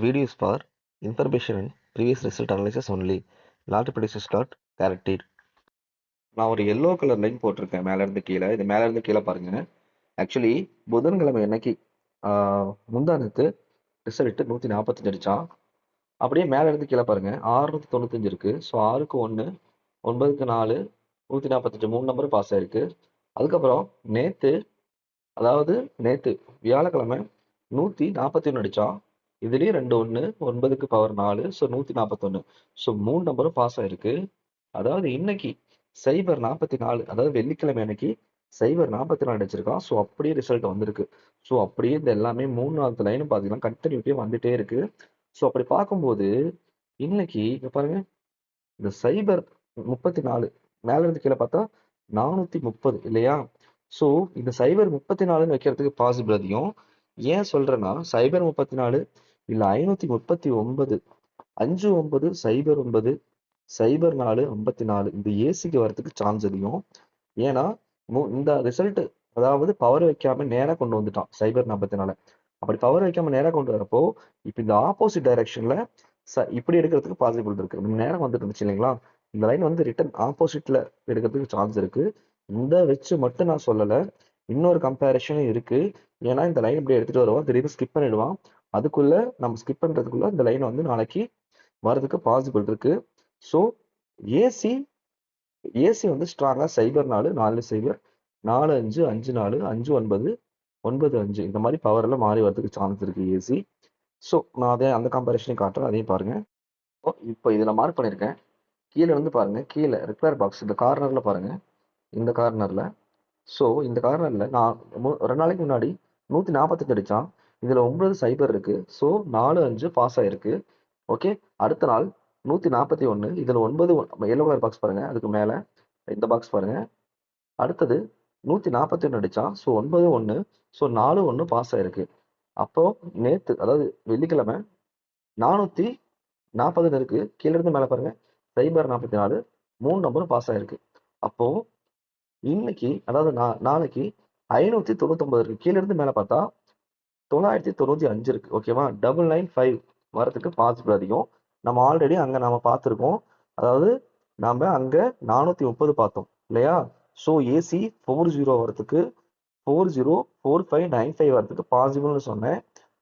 video is for information and previous result analysis only. Lottery predictions got guaranteed. நான் ஒரு yellow colour line போட்டிருக்கேன் மேல இருந்து கீழே. இது மேல இருந்து கீழே பாருங்க. ஆக்சுவலி புதன்கிழமை அன்னைக்கு முந்தானத்து ரிசல்ட் 145 அடிச்சான். அப்படியே மேல இருந்து கீழே பாருங்க 695 இருக்கு. ஸோ 6க்கு 1, 9க்கு 4, 145 3 நம்பர் பாஸ் ஆயிருக்கு. அதுக்கப்புறம் நேத்து வியாழக்கிழமை 141 அடிச்சான். இதுலயும் 2 1, 9க்கு பவர் 4, ஸோ 141. ஸோ 3 நம்பரும் பாஸ் ஆயிருக்கு. அதாவது இன்னைக்கு 044, அதாவது வெள்ளிக்கிழமை அன்னைக்கு 044 அடிச்சிருக்கான். ஸோ அப்படியே ரிசல்ட் வந்திருக்கு. ஸோ அப்படியே இந்த எல்லாமே 3 லைனும் பார்த்தீங்கன்னா கண்டினியூட்டிவா வந்துட்டே இருக்கு. ஸோ அப்படி பார்க்கும்போது இன்னைக்கு இங்க பாருங்க, இந்த 034 மேல இருந்து கீழே பார்த்தா 430 இல்லையா? ஸோ இந்த 034 வைக்கிறதுக்கு பாசிபிள் அதிகம். ஏன் சொல்றேன்னா 034 இல்ல 539 59 09 04 54 இந்த ஏசிக்கு வரதுக்கு சான்ஸ் அதிகம். ஏன்னா இந்த ரிசல்ட் அதாவது பவர் வைக்காம நேரா கொண்டு வந்துட்டான் 044. அப்படி பவர் வைக்காம நேரா கொண்டு வரப்போ இப்ப இந்த ஆப்போசிட் டைரக்ஷன்ல இப்படி எடுக்கிறதுக்கு பாசிபிள் இருக்கு. நேரம் வந்துட்டு இருந்துச்சு இல்லைங்களா? இந்த லைன் வந்து ரிட்டர்ன் ஆப்போசிட்ல எடுக்கிறதுக்கு சான்ஸ் இருக்கு. இந்த வச்சு மட்டும் நான் சொல்லல, இன்னொரு கம்பேரிஷனும் இருக்கு. ஏன்னா இந்த லைன் இப்படி எடுத்துட்டு வருவான், திடீர்னு ஸ்கிப் பண்ணிடுவான். அதுக்குள்ள நம்ம ஸ்கிப் பண்றதுக்குள்ள இந்த லைன் வந்து நாளைக்கு வரதுக்கு பாசிபிள் இருக்கு. ஸோ ஏசி வந்து ஸ்ட்ராங்கா 04 40 45 54 59 95 இந்த மாதிரி பவர்ல மாறி வரதுக்கு சான்ஸ் இருக்கு ஏசி. ஸோ நான் அதே அந்த கம்பேரிஷனையும் காட்டுறேன், அதையும் பாருங்க. இப்போ இதுல மார்க் பண்ணியிருக்கேன். கீழே இருந்து பாருங்க, கீழே ரிப்பேர் பாக்ஸ் இந்த கார்னர்ல பாருங்க, இந்த கார்னர்ல. ஸோ இந்த கார்னர்ல நான் 2 நாளைக்கு முன்னாடி 145 அடிச்சான். இதுல 9 சைபர் இருக்கு. ஸோ 4 5 பாஸ் ஆயிருக்கு. ஓகே, அடுத்த நாள் 141, இதுல 9 எல்லோ கலர் பாக்ஸ் பாருங்க, அதுக்கு மேல இந்த பாக்ஸ் பாருங்க. அடுத்தது 141 அடிச்சான். ஸோ 9 1, ஸோ 4 1 பாஸ் ஆயிருக்கு. அப்போ நேத்து அதாவது வெள்ளிக்கிழமை 440 இருக்கு. கீழே இருந்து மேல பாருங்க 044 3 நம்பரும் பாஸ் ஆயிருக்கு. அப்போ இன்னைக்கு அதாவது நாளைக்கு 599 இருக்கு. கீழே இருந்து மேல பார்த்தா 995 இருக்கு. ஓகேவா? 995 வரதுக்கு பாசிபிள் அதிகம். நம்ம ஆல்ரெடி அங்க நாம பார்த்துருக்கோம். அதாவது நாம அங்க 430 பார்த்தோம் இல்லையா? ஸோ ஏசி 40 வரதுக்கு 404595 வரதுக்கு பாசிபிள்னு சொன்னேன்.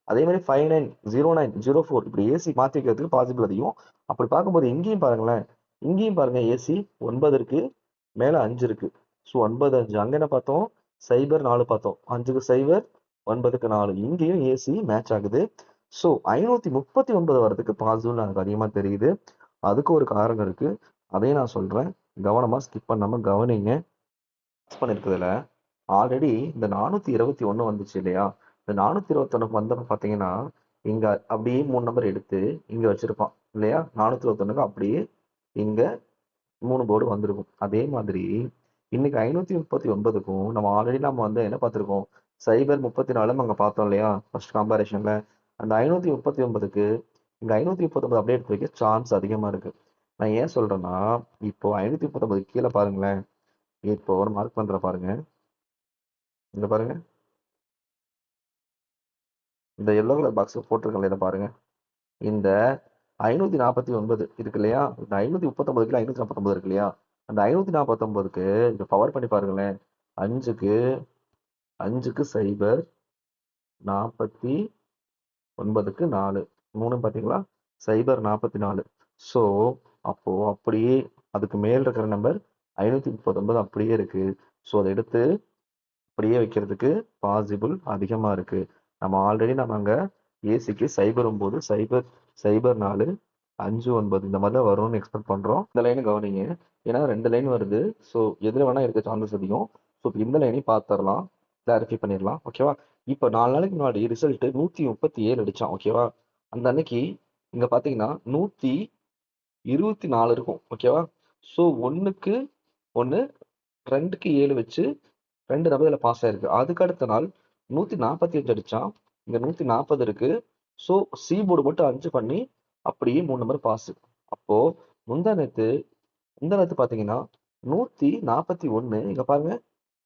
அதே மாதிரி 590904 இப்படி ஏசி மாத்தி வைக்கிறதுக்கு பாசிபிள் அதிகம். அப்படி பார்க்கும்போது இங்கேயும் பாருங்களேன், இங்கேயும் பாருங்க ஏசி 9 இருக்கு, மேல 5 இருக்கு. ஸோ 9 5 அங்க என்ன பார்த்தோம்? 04 பார்த்தோம். 5க்கு 0, 9க்கு 4. இங்கேயும் ஏசி மேட்ச் ஆகுது. ஸோ 539 வரதுக்கு பாசிபிள் எனக்கு அதிகமா தெரியுது. அதுக்கு ஒரு காரணம் இருக்கு, அதையும் நான் சொல்றேன். கவனமா ஸ்கிப் பண்ணாம கவனிங்க. பண்ணிருக்கிறதுல ஆல்ரெடி இந்த 421 வந்துச்சு இல்லையா? இந்த 421 வந்தப்ப பாத்தீங்கன்னா இங்க அப்படியே 3 நம்பர் எடுத்து இங்க வச்சிருப்பான் இல்லையா? 421க்கு அப்படியே இங்க 3 போர்டு வந்திருக்கும். அதே மாதிரி இன்னைக்கு 539க்கும் நம்ம வந்து என்ன பார்த்திருக்கோம்? 034 அங்க பார்த்தோம் இல்லையா ஃபர்ஸ்ட் கம்பேரிஷன்ல? அந்த 539க்கு இங்க 539 அப்படியே எடுத்து வைக்க சான்ஸ் அதிகமா இருக்கு. நான் ஏன் சொல்றேன்னா, இப்போ 539 கீழே பாருங்களேன். இப்போ ஒரு மார்க் பண்ற பாருங்க, இந்த பாருங்க, இந்த எல்லோ கலர் பாக்ஸ் போட்டிருக்கல, இதை பாருங்க. இந்த 549 இருக்கு இல்லையா? இந்த 539 549 இருக்கு இல்லையா? அந்த 549க்கு இங்க பவர் பண்ணி பாருங்களேன். 5க்கு 0, 49க்கு 4 3 பாத்தீங்களா? 044. ஸோ அப்போ அப்படியே அதுக்கு மேல் இருக்கிற நம்பர் 539 அப்படியே இருக்கு. ஸோ அதை எடுத்து அப்படியே வைக்கிறதுக்கு பாசிபிள் அதிகமா இருக்கு. நம்ம ஆல்ரெடி அங்க ஏசிக்கு 09 004 59 இந்த மாதிரி தான் வரும்னு எக்ஸ்பெக்ட் பண்றோம். இந்த லைன் கவனிங்க, ஏன்னா 2 லைன் வருது. ஸோ எதுல வேணா இருக்க சான்சஸ் அதிகம். ஸோ இந்த லைனையும் பார்த்துடலாம், கிளாரிஃபை பண்ணிடலாம். ஓகேவா? இப்போ 4 நாளைக்கு முன்னாடி ரிசல்ட் 137 அடிச்சான். ஓகேவா? அந்த அன்னைக்கு இங்க பாத்தீங்கன்னா 124 இருக்கும். ஓகேவா? ஸோ 1க்கு 1, 2க்கு 7 வச்சு 2 நம்பர்ல பாஸ் ஆயிருக்கு. அதுக்கு அடுத்த நாள் 145 அடிச்சான். இங்க 140 இருக்கு. ஸோ சி போர்டு மட்டும் 5 பண்ணி அப்படியே 3 நம்பர் பாஸ். அப்போ முந்தா நேத்து பாத்தீங்கன்னா 141, இங்க பாருங்க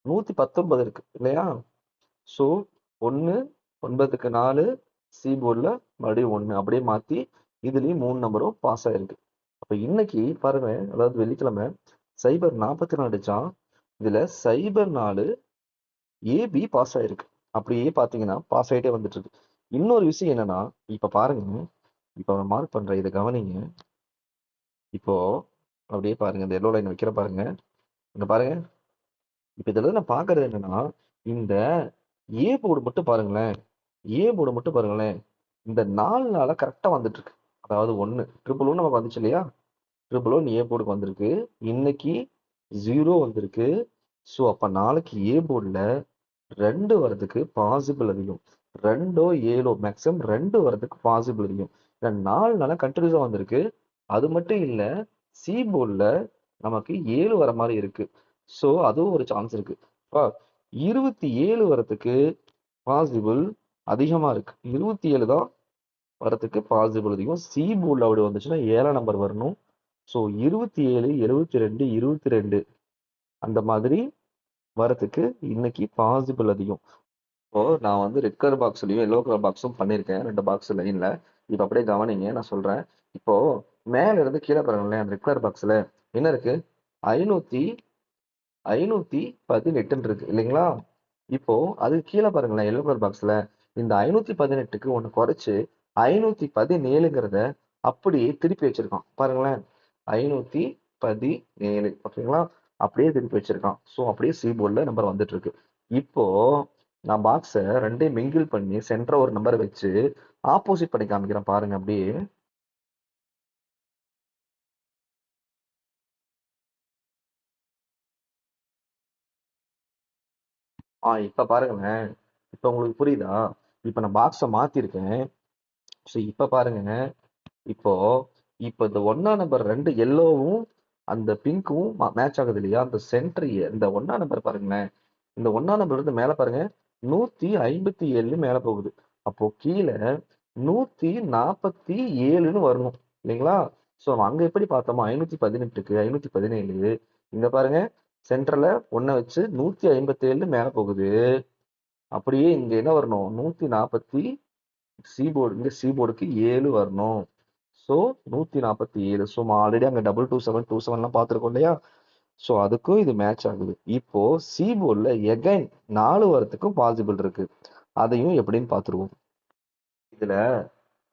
119 இருக்கு இல்லையா? ஸோ 1 9க்கு 4 சி போர்டில் மறுபடியும் 1 அப்படியே மாற்றி இதுலேயும் 3 நம்பரும் பாஸ் ஆயிருக்கு. அப்போ இன்னைக்கு பாருங்க, அதாவது வெள்ளிக்கிழமை சைபர் 44 அடிச்சான். இதுல சைபர் 4 ஏபி பாஸ் ஆயிருக்கு. அப்படியே பார்த்தீங்கன்னா பாஸ் ஆகிட்டே வந்துட்டு இருக்கு. இன்னொரு விஷயம் என்னன்னா, இப்போ பாருங்க, இப்போ மார்க் பண்ற இதை கவனிங்க. இப்போ அப்படியே பாருங்க, இந்த எல்லோ லைன் வைக்கிற பாருங்க, இங்க பாருங்க. இப்போ இதில் நான் பார்க்கறது என்னன்னா, இந்த ஏ போர்டு மட்டும் பாருங்களேன், ஏ போர்டு மட்டும் பாருங்களேன், இந்த 4 நாளா கரெக்டாக வந்துட்டு இருக்கு. அதாவது 1 111 நமக்கு வந்துச்சு இல்லையா, 111 ஏ போர்டுக்கு வந்திருக்கு. இன்னைக்கு 0 வந்திருக்கு. ஸோ அப்போ நாளைக்கு ஏ போர்டில் 2 வரதுக்கு பாசிபிள் அதிகம். 2ஓ 7ஓ மேக்ஸிமம் 2 வரதுக்கு பாசிபிள் அதிகம். ஏன்னா 4 நாளா கண்டினியூஸாக வந்திருக்கு. அது மட்டும் இல்லை, சி போர்டில் நமக்கு 7 வர மாதிரி இருக்கு. ஸோ அதுவும் ஒரு சான்ஸ் இருக்கு. 27 வரதுக்கு பாசிபிள் அதிகமா இருக்கு. 27 தான் வரதுக்கு பாசிபிள் அதிகம். சி போர்டில் அப்படி வந்துச்சுன்னா 7ஆம் நம்பர் வரணும். ஸோ 27, 72, 22 அந்த மாதிரி வரதுக்கு இன்னைக்கு பாசிபிள் அதிகம். இப்போ நான் வந்து ரெட் கலர் பாக்ஸ்லயும் எல்லோ கலர் பாக்ஸும் பண்ணியிருக்கேன், 2 பாக்ஸ் லைன்ல. இப்போ அப்படியே கவனிங்க, நான் சொல்றேன். இப்போ மேல இருந்து கீழே பாருங்களேன், அந்த ரெட் கலர் பாக்ஸ்ல என்ன இருக்கு, 518 இருக்கு இல்லைங்களா. இப்போ அது கீழே பாருங்களேன், எல்லோ கலர் பாக்ஸ்ல இந்த 518க்கு ஒன்று குறைச்சு 517ங்கிறத அப்படியே திருப்பி வச்சிருக்கான் பாருங்களேன். 517, ஓகேங்களா, அப்படியே திருப்பி வச்சிருக்கான். ஸோ அப்படியே சி போர்டில் நம்பர் வந்துட்டு இருக்கு. இப்போ நான் பாக்ஸை ரெண்டையும் மிங்கிள் பண்ணி சென்டரா ஒரு நம்பரை வச்சு ஆப்போசிட் பண்ணி காமிக்கிறேன் பாருங்க அப்படியே. இப்ப பாருங்களேன், இப்ப உங்களுக்கு புரியுதா? இப்ப நான் பாக்ஸை மாத்திருக்கேன். ஸோ இப்ப பாருங்க, இப்போ இப்போ இந்த 1ஆம் நம்பர் 2 எல்லோவும் அந்த பிங்க்கும் மேட்ச் ஆகுது இல்லையா, அந்த சென்டர் இந்த 1ஆம் நம்பர் பாருங்களேன். இந்த 1ஆம் நம்பர் இருந்து மேல பாருங்க, 157 மேல போகுது. அப்போ கீழே 147ன்னு வரணும் இல்லைங்களா. ஸோ அங்க எப்படி பார்த்தோமோ 518க்கு 517, இங்க பாருங்க சென்டர்ல ஒன்ன வச்சு 157 மேல போகுது. அப்படியே இங்க என்ன வரணும், 140, சி போர்டு இங்க சி போர்டுக்கு 7 வரணும். ஸோ 147. ஸோ ஆல்ரெடி அங்க 227 27லாம் பார்த்துருக்கோம் இல்லையா. ஸோ அதுக்கும் இது மேட்ச் ஆகுது. இப்போ சி போர்டில் எகைன் 4 வரத்துக்கும் பாசிபிள் இருக்கு. அதையும் எப்படின்னு பார்த்துருவோம். இதுல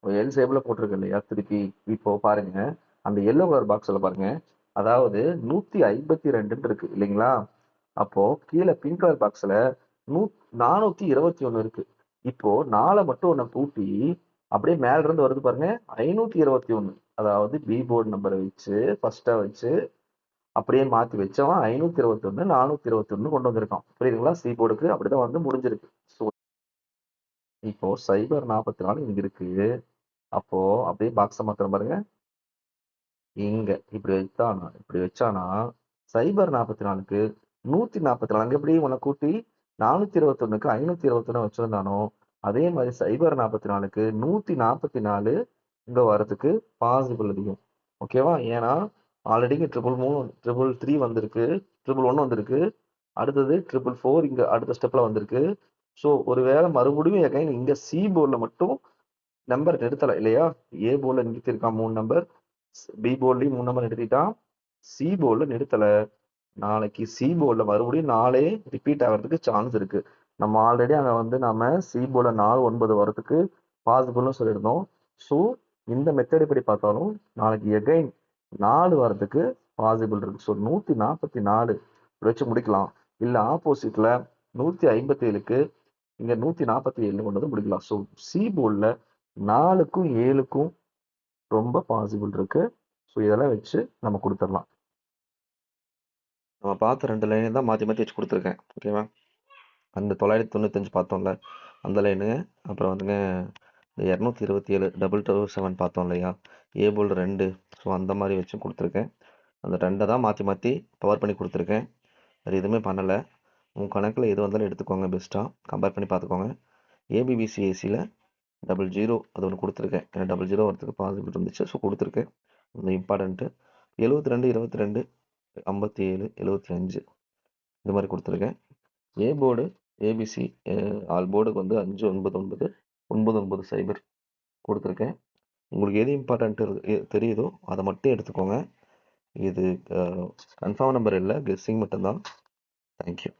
எல் சேப்ல போட்டிருக்கு இல்லையா திருப்பி. இப்போ பாருங்க, அந்த எல்லோ கலர் பாக்ஸ்ல பாருங்க, அதாவது 152 இருக்கு இல்லைங்களா. அப்போ கீழே பிங்க் கலர் பாக்ஸ்ல 421 இருக்கு. இப்போ 4 மட்டும் ஒண்ணு கூட்டி அப்படியே மேல இருந்து வருது பாருங்க, 521. அதாவது பி போர்டு நம்பரை வச்சு ஃபர்ஸ்டா வச்சு அப்படியே மாத்தி வச்சவன் 521 421 கொண்டு வந்திருக்கான். புரியுதுங்களா. சி போர்டுக்கு அப்படிதான் வந்து முடிஞ்சிருக்கு. ஸோ இப்போ சைபர் 44 இங்க இருக்கு. அப்போ அப்படியே பாக்ஸை மாத்திரம் பாருங்க, இங்க இப்படி வச்சானா சைபர் 44க்கு 144 அங்க எப்படி உன்னை கூட்டி 421க்கு 521 வச்சிருந்தானோ, அதே மாதிரி சைபர் 44க்கு 144 இங்க வர்றதுக்கு பாசிபிள் அதிகம். ஓகேவா. ஏன்னா ஆல்ரெடி இங்க 333 333 வந்திருக்கு, 111 வந்திருக்கு, அடுத்தது 444 இங்க அடுத்த ஸ்டெப்ல வந்திருக்கு. ஸோ ஒருவேளை மறுபடியும் எகைன் இங்க சி போர்ட்ல மட்டும் நம்பர் நிறுத்தலை இல்லையா. ஏ போர்டில் நிறுத்திருக்கான் 3 நம்பர், பி போர்ட்லயும் 3 நம்பர் நிறுத்திட்டான், சி போர்டில் நிறுத்தலை. நாளைக்கு சி போர்டில் மறுபடியும் 4 ரிப்பீட் ஆகிறதுக்கு சான்ஸ் இருக்கு. நம்ம ஆல்ரெடி அங்கே வந்து நம்ம சி போர்டில் 4 9 வரதுக்கு பாசிபிள்னு சொல்லியிருந்தோம். ஸோ இந்த மெத்தட் எப்படி பார்த்தாலும் நாளைக்கு எகைன் 4 வரதுக்கு பாசிபிள் இருக்கு. ஸோ 144 வச்சு முடிக்கலாம். இல்லை ஆப்போசிட்ல 157க்கு இங்க 147 கொண்டு வந்து முடிக்கலாம். ஸோ சி போர்டில் 4க்கும் 7க்கும் ரொம்ப பாசிபிள் இருக்கு. ஸோ இதெல்லாம் வச்சு நம்ம கொடுத்துடலாம். நம்ம பார்த்த 2 லைனையும் தான் மாற்றி மாற்றி வச்சு கொடுத்துருக்கேன். ஓகேவா. அந்த 995 பார்த்தோம்ல அந்த லைனு, அப்புறம் வந்துங்க இந்த 227 777 பார்த்தோம் இல்லையா, ஏ போல் 2. ஸோ அந்த மாதிரி வச்சும் கொடுத்துருக்கேன். அந்த 2 தான் மாற்றி மாற்றி பவர் பண்ணி கொடுத்துருக்கேன். அது எதுவுமே பண்ணலை. உங்கள் கணக்கில் எது வந்தாலும் எடுத்துக்கோங்க, பெஸ்ட்டாக கம்பேர் பண்ணி பார்த்துக்கோங்க. ஏபிபிசிஏசியில் 00 அது ஒன்று கொடுத்துருக்கேன். ஏன்னா 00 வரதுக்கு பாசிபிள் இருந்துச்சு, ஸோ கொடுத்துருக்கேன். இந்த இம்பார்ட்டண்ட்டு 72 22 57 75 இந்த மாதிரி கொடுத்துருக்கேன். ஏ போர்டு ஏபிசி ஆல் போர்டுக்கு வந்து 599 9990 கொடுத்துருக்கேன். உங்களுக்கு எது இம்பார்ட்டன்ட் தெரியுதோ அதை மட்டும் எடுத்துக்கோங்க. இது கன்ஃபார்ம் நம்பர் இல்லை, கெஸ்ஸிங் மட்டும்தான். தேங்க்யூ.